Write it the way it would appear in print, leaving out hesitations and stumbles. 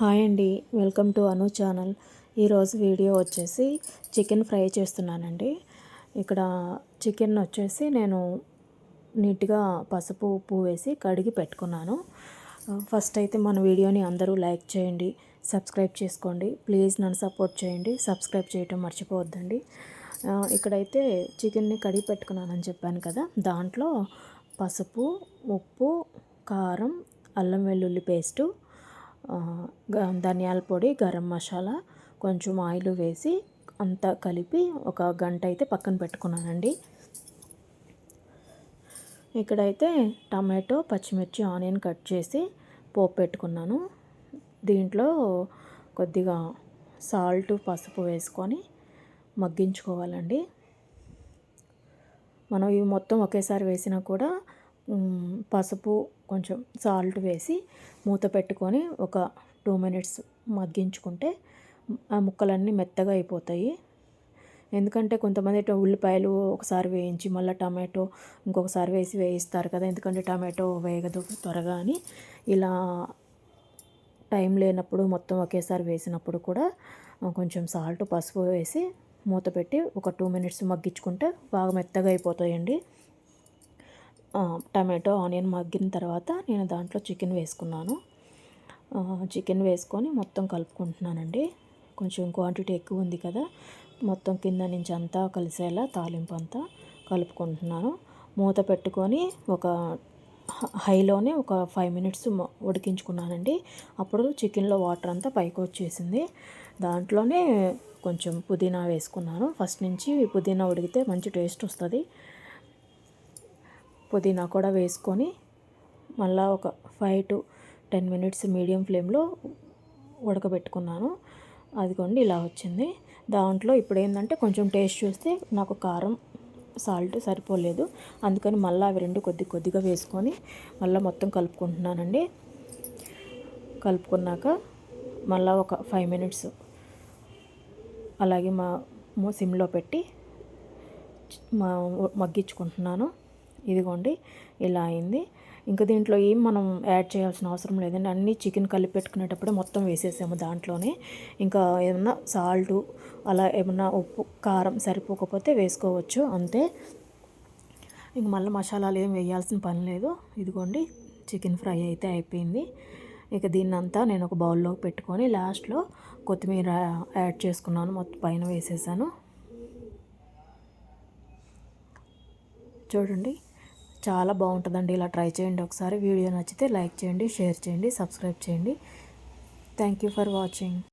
Hi అండి, welcome to Anu channel. ఈరోజు video వచ్చేసి చికెన్ ఫ్రై చేస్తున్నానండి. ఇక్కడ చికెన్ వచ్చేసి నేను నీట్గా పసుపు ఉప్పు వేసి కడిగి పెట్టుకున్నాను. ఫస్ట్ అయితే మన వీడియోని అందరూ లైక్ చేయండి, సబ్స్క్రైబ్ చేసుకోండి. ప్లీజ్ నన్ను సపోర్ట్ చేయండి, సబ్స్క్రైబ్ చేయటం మర్చిపోవద్దండి. ఇక్కడైతే చికెన్ని కడిగి పెట్టుకున్నానని చెప్పాను కదా, దాంట్లో పసుపు, ఉప్పు, కారం, అల్లం వెల్లుల్లి పేస్టు, ధనియాల పొడి, గరం మసాలా, కొంచెం ఆయిల్ వేసి అంతా కలిపి ఒక గంట అయితే పక్కన పెట్టుకున్నానండి. ఇక్కడైతే టమాటో, పచ్చిమిర్చి, ఆనియన్ కట్ చేసి పోపు పెట్టుకున్నాను. దీంట్లో కొద్దిగా సాల్ట్, పసుపు వేసుకొని మగ్గించుకోవాలండి. మనం ఇవి మొత్తం ఒకేసారి వేసినా కూడా పసుపు, కొంచెం సాల్ట్ వేసి మూత పెట్టుకొని ఒక 2 మినిట్స్ మగ్గించుకుంటే ఆ ముక్కలన్నీ మెత్తగా అయిపోతాయి. ఎందుకంటే కొంతమంది ఉల్లిపాయలు ఒకసారి వేయించి మళ్ళీ టమాటో ఇంకొకసారి వేయిస్తారు కదా, ఎందుకంటే టమాటో వేగదు త్వరగా అని. ఇలా టైం లేనప్పుడు మొత్తం ఒకేసారి వేసినప్పుడు కూడా కొంచెం సాల్ట్, పసుపు వేసి మూత పెట్టి ఒక 2 మినిట్స్ మగ్గించుకుంటే బాగా మెత్తగా అయిపోతాయండి. టమాటో, ఆనియన్ మగ్గిన తర్వాత నేను దాంట్లో చికెన్ వేసుకున్నాను. చికెన్ వేసుకొని మొత్తం కలుపుకుంటున్నానండి. కొంచెం క్వాంటిటీ ఎక్కువ ఉంది కదా, మొత్తం కింద నుంచి అంతా కలిసేలా తాలింపు అంతా కలుపుకుంటున్నాను. మూత పెట్టుకొని ఒక హైలోనే ఒక 5 మినిట్స్ ఉడికించుకున్నానండి. అప్పుడు చికెన్లో వాటర్ అంతా పైకి వచ్చేసింది. దాంట్లోనే కొంచెం పుదీనా వేసుకున్నాను. ఫస్ట్ నుంచి పుదీనా ఉడికితే మంచి టేస్ట్ వస్తుంది. పుదీనా కూడా వేసుకొని మళ్ళీ ఒక 5 to 10 మినిట్స్ మీడియం ఫ్లేమ్లో ఉడకబెట్టుకున్నాను. అదిగోండి ఇలా వచ్చింది. దాంట్లో ఇప్పుడు ఏంటంటే కొంచెం టేస్ట్ చూస్తే నాకు కారం, సాల్ట్ సరిపోలేదు. అందుకని మళ్ళీ అవి రెండు కొద్దిగా వేసుకొని మళ్ళీ మొత్తం కలుపుకుంటున్నానండి. కలుపుకున్నాక మళ్ళీ ఒక 5 మినిట్స్ అలాగే సిమ్లో పెట్టి మగ్గించుకుంటున్నాను. ఇదిగోండి ఇలా అయింది. ఇంకా దీంట్లో ఏం మనం యాడ్ చేయాల్సిన అవసరం లేదండి. అన్నీ చికెన్ కలిపి పెట్టుకునేటప్పుడే మొత్తం వేసేసాము దాంట్లోనే. ఇంకా ఏమన్నా సాల్టు అలా ఏమన్నా ఉప్పు, కారం సరిపోకపోతే వేసుకోవచ్చు, అంతే. ఇంక మళ్ళీ మసాలాలు ఏం వేయాల్సిన పని లేదు. ఇదిగోండి చికెన్ ఫ్రై అయితే అయిపోయింది. ఇక దీన్నంతా నేను ఒక బౌల్లోకి పెట్టుకొని లాస్ట్లో కొత్తిమీర యాడ్ చేసుకున్నాను, మొత్తం పైన వేసేసాను. చూడండి చాలా బాగుంటుందండి. ఇలా ట్రై చేయండి ఒకసారి. వీడియో నచ్చితే లైక్ చేయండి, షేర్ చేయండి, సబ్స్క్రైబ్ చేయండి. Thank you for watching.